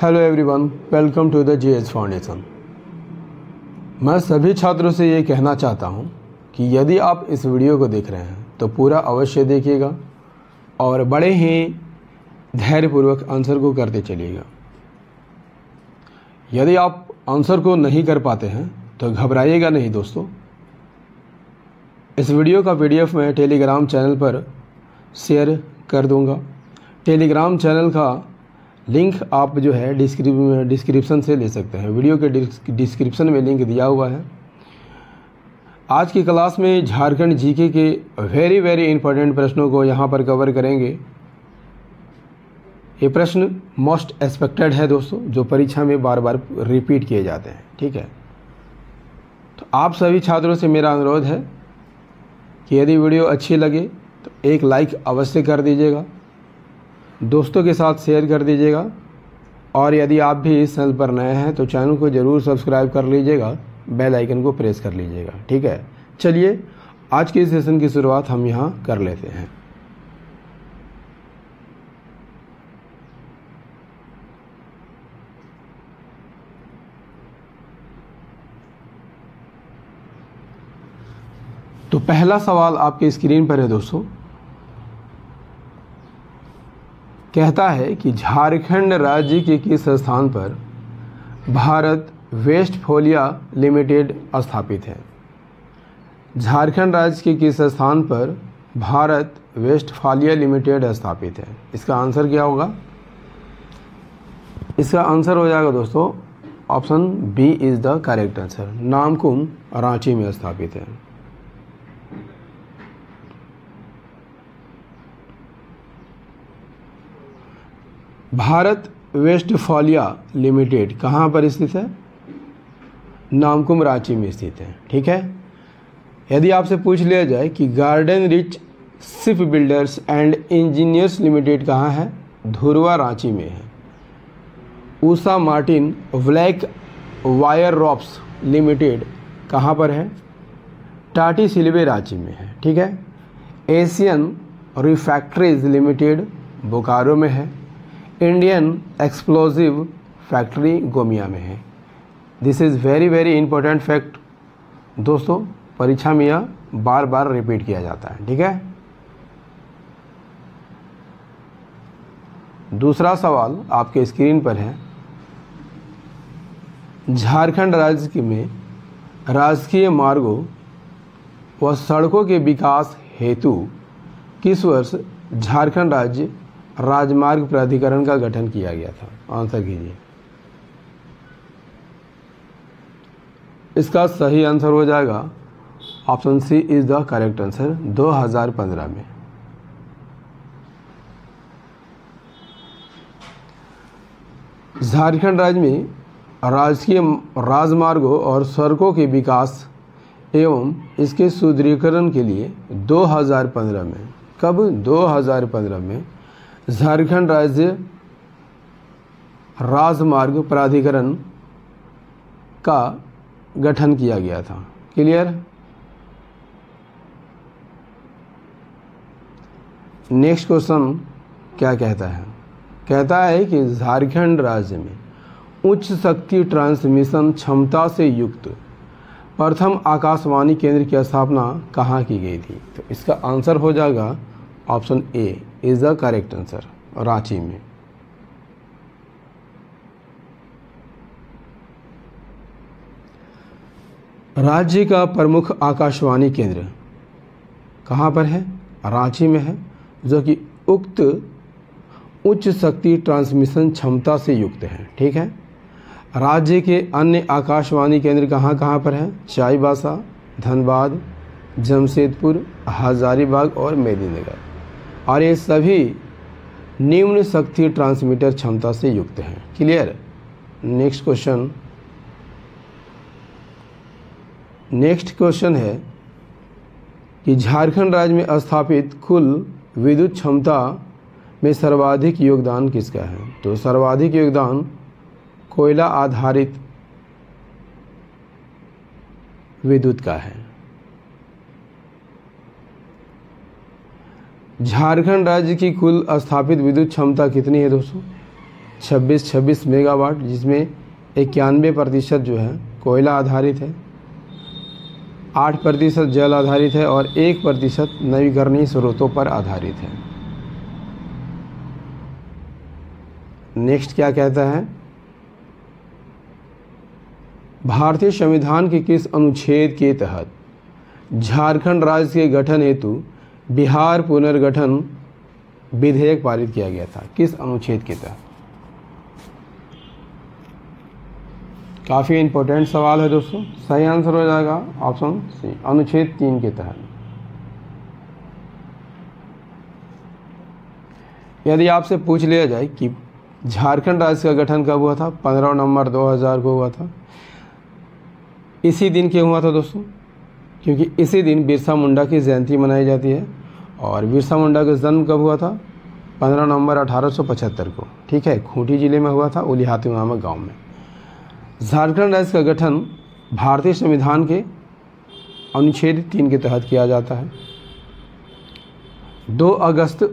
Hello everyone, welcome to the JS foundation. मैं सभी छात्रों से ये कहना चाहता हूँ कि यदि आप इस वीडियो को देख रहे हैं तो पूरा अवश्य देखिएगा और बड़े ही धैर्यपूर्वक आंसर को करते चलिएगा। यदि आप आंसर को नहीं कर पाते हैं तो घबराइएगा नहीं दोस्तों। इस वीडियो का पीडीएफ मैं टेलीग्राम चैनल पर शेयर कर दूंगा। टेलीग्राम चैनल का लिंक आप जो है डिस्क्रिप्शन से ले सकते हैं। वीडियो के डिस्क्रिप्शन में लिंक दिया हुआ है। आज की क्लास में झारखंड जीके के वेरी इंपॉर्टेंट प्रश्नों को यहाँ पर कवर करेंगे। ये प्रश्न मोस्ट एक्सपेक्टेड है दोस्तों, जो परीक्षा में बार बार रिपीट किए जाते हैं। ठीक है, तो आप सभी छात्रों से मेरा अनुरोध है कि यदि वीडियो अच्छी लगे तो एक लाइक अवश्य कर दीजिएगा, दोस्तों के साथ शेयर कर दीजिएगा और यदि आप भी इस चैनल पर नए हैं तो चैनल को ज़रूर सब्सक्राइब कर लीजिएगा, बेल आइकन को प्रेस कर लीजिएगा। ठीक है, चलिए आज के सेशन की शुरुआत हम यहाँ कर लेते हैं। तो पहला सवाल आपके स्क्रीन पर है दोस्तों। कहता है कि झारखंड राज्य के किस स्थान पर भारत वेस्टफोलिया लिमिटेड स्थापित है? झारखंड राज्य के किस स्थान पर भारत वेस्टफालिया लिमिटेड स्थापित है? इसका आंसर क्या होगा? इसका आंसर हो जाएगा दोस्तों option B is the correct answer. Namkum Ranchi में स्थापित है। भारत वेस्टफालिया लिमिटेड कहाँ पर स्थित है? नामकुम रांची में स्थित है। ठीक है, यदि आपसे पूछ लिया जाए कि garden rich ship builders and engineers limited कहाँ है? धुरवा रांची में है। Usha Martin black wire ropes limited कहाँ पर है? टाटी सिल्वे रांची में है। ठीक है, एशियन रिफैक्ट्रीज लिमिटेड बोकारो में है। इंडियन एक्सप्लोजिव फैक्ट्री गोमिया में है। This is very important fact दोस्तों, परीक्षा में यह बार बार रिपीट किया जाता है। ठीक है, दूसरा सवाल आपके स्क्रीन पर है। झारखंड राज्य में राजकीय मार्गों व सड़कों के विकास हेतु किस वर्ष झारखंड राज्य राजमार्ग प्राधिकरण का गठन किया गया था? आंसर कीजिए। इसका सही आंसर हो जाएगा option C is the correct answer, 2015 में। झारखंड राज्य में राजकीय राजमार्गों और सड़कों के विकास एवं इसके सुदृढ़ीकरण के लिए 2015 में, कब? 2015 में झारखंड राज्य राजमार्ग प्राधिकरण का गठन किया गया था। क्लियर? नेक्स्ट क्वेश्चन क्या कहता है? कहता है कि झारखंड राज्य में उच्च शक्ति ट्रांसमिशन क्षमता से युक्त प्रथम आकाशवाणी केंद्र की स्थापना कहाँ की गई थी? तो इसका आंसर हो जाएगा option A is the correct answer, Ranchi में। राज्य का प्रमुख आकाशवाणी केंद्र कहाँ पर है? रांची में है, जो कि उक्त उच्च शक्ति ट्रांसमिशन क्षमता से युक्त है। ठीक है, राज्य के अन्य आकाशवाणी केंद्र कहाँ पर है? चाईबासा, धनबाद, जमशेदपुर, हजारीबाग और मेदिनीनगर, और ये सभी निम्न शक्ति ट्रांसमीटर क्षमता से युक्त हैं। क्लियर? नेक्स्ट क्वेश्चन है कि झारखंड राज्य में स्थापित कुल विद्युत क्षमता में सर्वाधिक योगदान किसका है? तो सर्वाधिक योगदान कोयला आधारित विद्युत का है। झारखंड राज्य की कुल स्थापित विद्युत क्षमता कितनी है दोस्तों? 26 मेगावाट, जिसमें 91% जो है कोयला आधारित है, 8% जल आधारित है और 1% नवीकरणीय स्रोतों पर आधारित है। नेक्स्ट क्या कहता है, भारतीय संविधान के किस अनुच्छेद के तहत झारखंड राज्य के गठन हेतु बिहार पुनर्गठन विधेयक पारित किया गया था? किस अनुच्छेद के तहत? काफ़ी इंपॉर्टेंट सवाल है दोस्तों। सही आंसर हो जाएगा ऑप्शन सी, अनुच्छेद 3 के तहत। यदि आपसे पूछ लिया जाए कि झारखंड राज्य का गठन कब हुआ था? 15 नवंबर 2000 को हुआ था। इसी दिन क्यों हुआ था दोस्तों? क्योंकि इसी दिन बिरसा मुंडा की जयंती मनाई जाती है। और बिरसा मुंडा का जन्म कब हुआ था? 15 नवंबर 1875 को, ठीक है, खूंटी जिले में हुआ था, उलिहाती नामक गांव में। झारखंड राज्य का गठन भारतीय संविधान के अनुच्छेद 3 के तहत किया जाता है। 2 अगस्त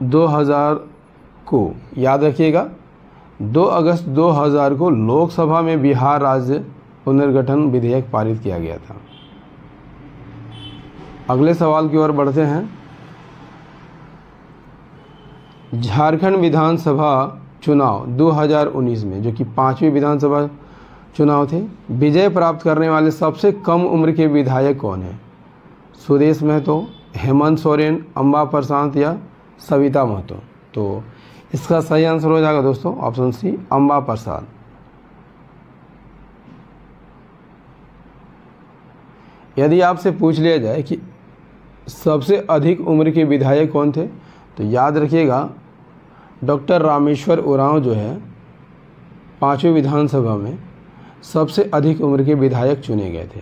2000 को, याद रखिएगा, 2 अगस्त 2000 को लोकसभा में बिहार राज्य पुनर्गठन विधेयक पारित किया गया था। अगले सवाल की ओर बढ़ते हैं। झारखंड विधानसभा चुनाव 2019 में, जो कि 5वीं विधानसभा चुनाव थे, विजय प्राप्त करने वाले सबसे कम उम्र के विधायक कौन हैं? सुदेश महतो, हेमंत सोरेन, अम्बा प्रशांत या सविता महतो? तो इसका सही आंसर हो जाएगा दोस्तों ऑप्शन सी, अम्बा प्रसाद। यदि आपसे पूछ लिया जाए कि सबसे अधिक उम्र के विधायक कौन थे, तो याद रखिएगा डॉक्टर रामेश्वर उरांव जो है 5वीं विधानसभा में सबसे अधिक उम्र के विधायक चुने गए थे,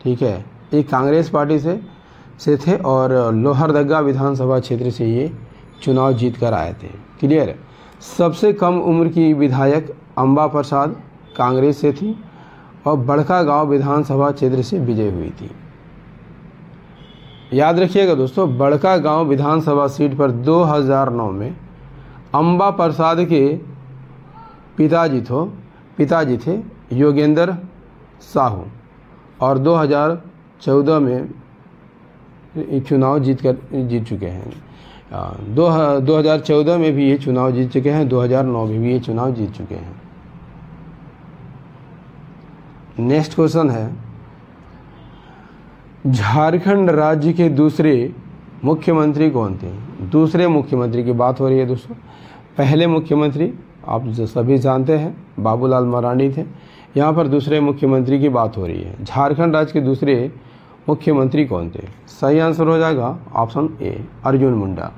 ठीक है। ये कांग्रेस पार्टी से थे और लोहरदगा विधानसभा क्षेत्र से ये चुनाव जीत कर आए थे। क्लियर है। सबसे कम उम्र की विधायक अम्बा प्रसाद कांग्रेस से थी और बड़का गांव विधानसभा क्षेत्र से विजय हुई थी। याद रखिएगा दोस्तों, बड़का गांव विधानसभा सीट पर 2009 में अम्बा प्रसाद के पिताजी थे योगेंद्र साहू और 2014 में चुनाव जीत चुके हैं। 2014 में भी ये चुनाव जीत चुके हैं, 2009 में भी ये चुनाव जीत चुके हैं। नेक्स्ट क्वेश्चन है, झारखंड राज्य के दूसरे मुख्यमंत्री कौन थे? दूसरे मुख्यमंत्री की बात हो रही है दोस्तों। पहले मुख्यमंत्री आप जो सभी जानते हैं बाबूलाल मरांडी थे, यहाँ पर दूसरे मुख्यमंत्री की बात हो रही है। झारखंड राज्य के दूसरे मुख्यमंत्री कौन थे? सही आंसर हो जाएगा ऑप्शन ए, अर्जुन मुंडा।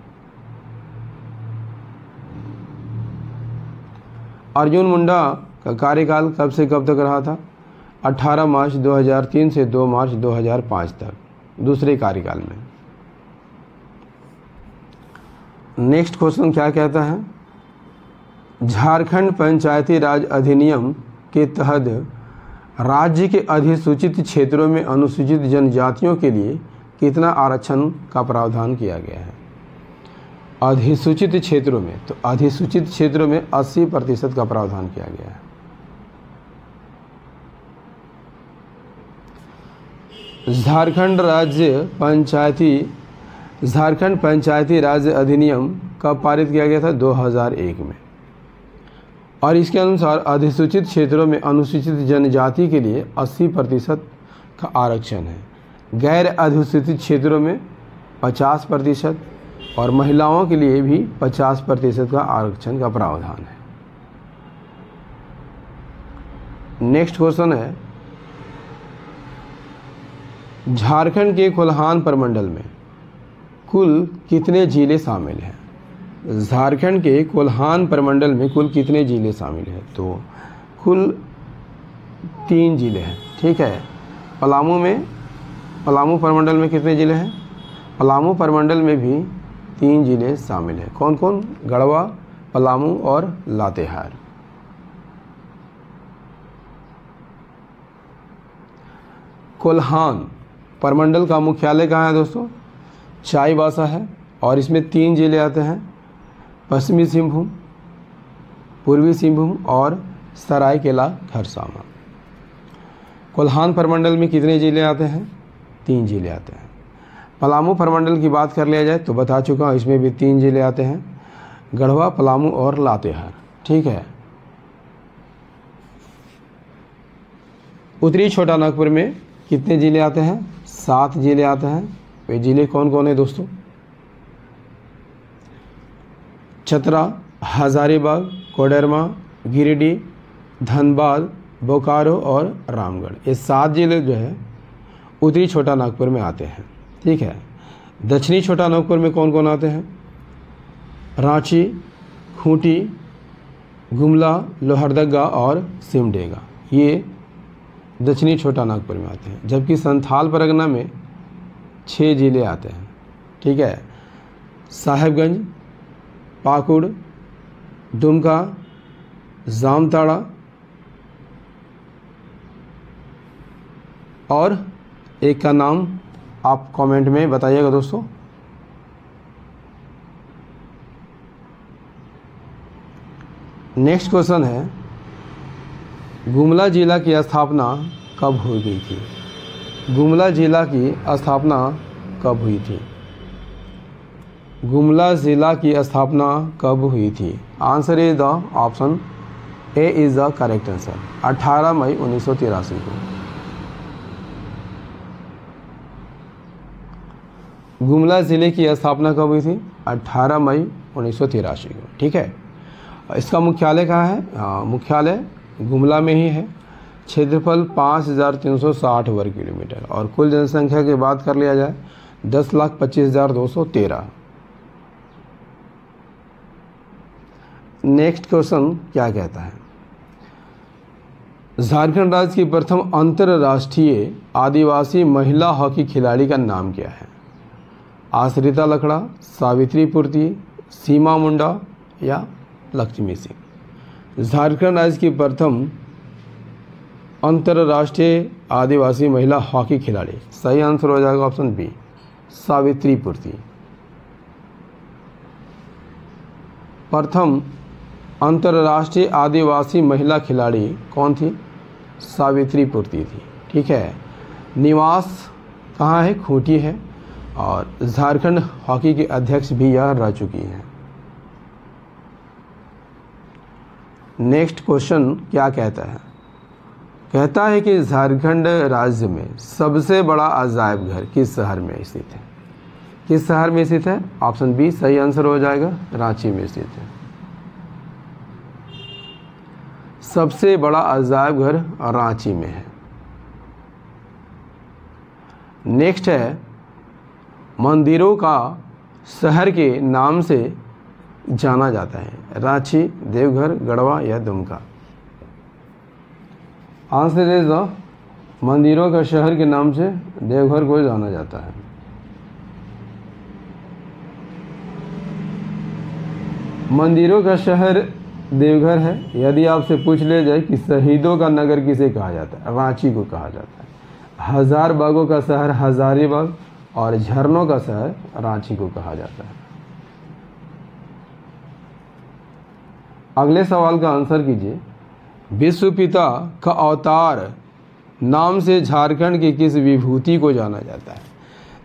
अर्जुन मुंडा का कार्यकाल कब से कब तक रहा था? 18 मार्च 2003 से 2 मार्च 2005 तक, दूसरे कार्यकाल में। नेक्स्ट क्वेश्चन क्या कहता है, झारखंड पंचायती राज अधिनियम के तहत राज्य के अधिसूचित क्षेत्रों में अनुसूचित जनजातियों के लिए कितना आरक्षण का प्रावधान किया गया है? अधिसूचित क्षेत्रों में, तो अधिसूचित क्षेत्रों में 80% का प्रावधान किया गया है। झारखंड पंचायती राज अधिनियम कब पारित किया गया था? 2001 में। और इसके अनुसार अधिसूचित क्षेत्रों में अनुसूचित जनजाति के लिए 80% का आरक्षण है, गैर अधिसूचित क्षेत्रों में 50% और महिलाओं के लिए भी 50% का आरक्षण का प्रावधान है। नेक्स्ट क्वेश्चन है, झारखंड के कोल्हान प्रमंडल में कुल कितने जिले शामिल हैं? झारखंड के कोल्हान प्रमंडल में कुल कितने जिले शामिल हैं? तो कुल 3 जिले हैं, ठीक है। पलामू प्रमंडल में कितने जिले हैं? पलामू प्रमंडल में भी 3 जिले शामिल हैं। कौन कौन? गढ़वा, पलामू और लातेहार। कोल्हान प्रमंडल का मुख्यालय कहाँ है दोस्तों? चाईबासा है और इसमें 3 जिले आते हैं, पश्चिमी सिंहभूम, पूर्वी सिंहभूम और सरायकेला खरसावां। कोल्हान प्रमंडल में कितने ज़िले आते हैं? 3 ज़िले आते हैं। पलामू प्रमंडल की बात कर लिया जाए तो बता चुका हूँ, इसमें भी 3 ज़िले आते हैं, गढ़वा, पलामू और लातेहार। ठीक है। उत्तरी छोटा नागपुर में कितने ज़िले आते हैं? 7 ज़िले आते हैं। वे ज़िले कौन कौन है दोस्तों? चतरा, हजारीबाग, कोडरमा, गिरिडीह, धनबाद, बोकारो और रामगढ़। ये 7 ज़िले जो है उत्तरी छोटा नागपुर में आते हैं। ठीक है। दक्षिणी छोटा नागपुर में कौन कौन आते हैं? रांची, खूंटी, गुमला, लोहरदगा और सिमडेगा, ये दक्षिणी छोटा नागपुर में आते हैं। जबकि संथाल परगना में 6 ज़िले आते हैं। ठीक है। साहेबगंज, पाकुड़, दुमका, जामताड़ा और एक का नाम आप कमेंट में बताइएगा दोस्तों। नेक्स्ट क्वेश्चन है, गुमला जिला की स्थापना कब हो गई थी? गुमला जिला की स्थापना कब हुई थी? गुमला जिला की स्थापना कब हुई थी? Answer is the option A is the correct answer, 18 मई 1983 को। गुमला ज़िले की स्थापना कब हुई थी? 18 मई 1983 को। ठीक है। इसका मुख्यालय कहाँ है? मुख्यालय गुमला में ही है। क्षेत्रफल 5360 वर्ग किलोमीटर और कुल जनसंख्या की बात कर लिया जाए 10,25,213। नेक्स्ट क्वेश्चन क्या कहता है? झारखंड राज्य की प्रथम अंतर्राष्ट्रीय आदिवासी महिला हॉकी खिलाड़ी का नाम क्या है? आश्रिता लकड़ा, सावित्री पूर्ति, सीमा मुंडा या लक्ष्मी सिंह। झारखंड राज्य की प्रथम अंतर्राष्ट्रीय आदिवासी महिला हॉकी खिलाड़ी, सही आंसर हो जाएगा ऑप्शन बी, सावित्री पूर्ति। प्रथम अंतर्राष्ट्रीय आदिवासी महिला खिलाड़ी कौन थी? सावित्री पूर्ति थी। ठीक है। निवास कहाँ है? खूंटी है और झारखंड हॉकी के अध्यक्ष भी यह रह चुकी हैं। नेक्स्ट क्वेश्चन क्या कहता है? कहता है कि झारखंड राज्य में सबसे बड़ा अजायब घर किस शहर में स्थित है? किस शहर में स्थित है? ऑप्शन बी सही आंसर हो जाएगा, रांची में स्थित है। सबसे बड़ा अजायब घर रांची में है। नेक्स्ट है, मंदिरों का शहर के नाम से जाना जाता है, रांची, देवघर, गढ़वा या दुमका। आंसर इज द मंदिरों का शहर के नाम से देवघर को जाना जाता है। मंदिरों का शहर देवघर है। यदि आपसे पूछ लिया जाए कि शहीदों का नगर किसे कहा जाता है, रांची को कहा जाता है। हजार बागों का शहर हजारीबाग और झरनों का शहर रांची को कहा जाता है। अगले सवाल का आंसर कीजिए। विश्व पिता का अवतार नाम से झारखंड की किस विभूति को जाना जाता है?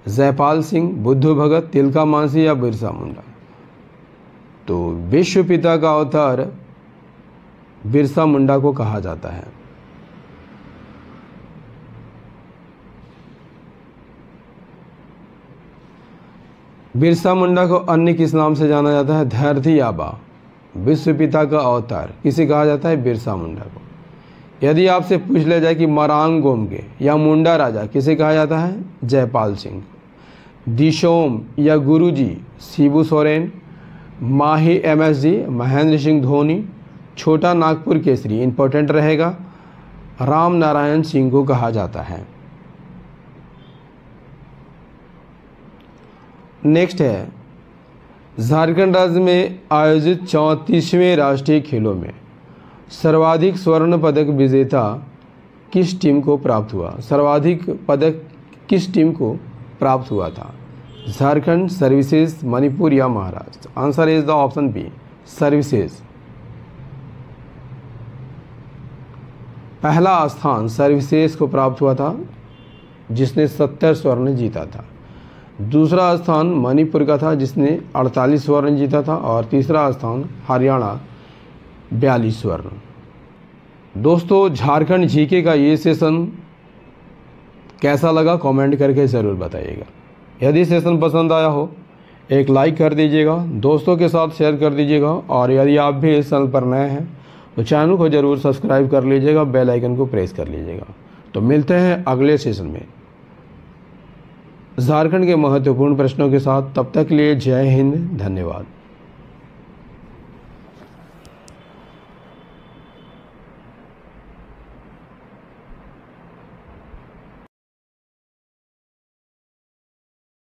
जयपाल सिंह, बुद्धू भगत, तिलका मांझी या बिरसा मुंडा? तो विश्व पिता का अवतार बिरसा मुंडा को कहा जाता है। बिरसा मुंडा को अन्य किस नाम से जाना जाता है? धरती आबा। विश्व पिता का अवतार किसे कहा जाता है? बिरसा मुंडा को। यदि आपसे पूछ लिया जाए कि मरांग गोमके या मुंडा राजा किसे कहा जाता है? जयपाल सिंह। दिशोम या गुरुजी शिबू सोरेन, माही MSG महेंद्र सिंह धोनी, छोटा नागपुर केसरी इंपॉर्टेंट रहेगा, राम नारायण सिंह को कहा जाता है। नेक्स्ट है, झारखंड राज्य में आयोजित 34वें राष्ट्रीय खेलों में सर्वाधिक स्वर्ण पदक विजेता किस टीम को प्राप्त हुआ? सर्वाधिक पदक किस टीम को प्राप्त हुआ था? झारखंड, सर्विसेज, मणिपुर या Maharashtra? Answer is the option B, services. पहला स्थान सर्विसेज को प्राप्त हुआ था जिसने 70 स्वर्ण जीता था। दूसरा स्थान मणिपुर का था जिसने 48 स्वर्ण जीता था और तीसरा स्थान हरियाणा 42 स्वर्ण। दोस्तों, झारखंड जीके का ये सेशन कैसा लगा कमेंट करके ज़रूर बताइएगा। यदि सेशन पसंद आया हो एक लाइक कर दीजिएगा, दोस्तों के साथ शेयर कर दीजिएगा और यदि आप भी इस चैनल पर नए हैं तो चैनल को ज़रूर सब्सक्राइब कर लीजिएगा, बेल आइकन को प्रेस कर लीजिएगा। तो मिलते हैं अगले सेशन में झारखंड के महत्वपूर्ण प्रश्नों के साथ। तब तक के लिए जय हिंद, धन्यवाद।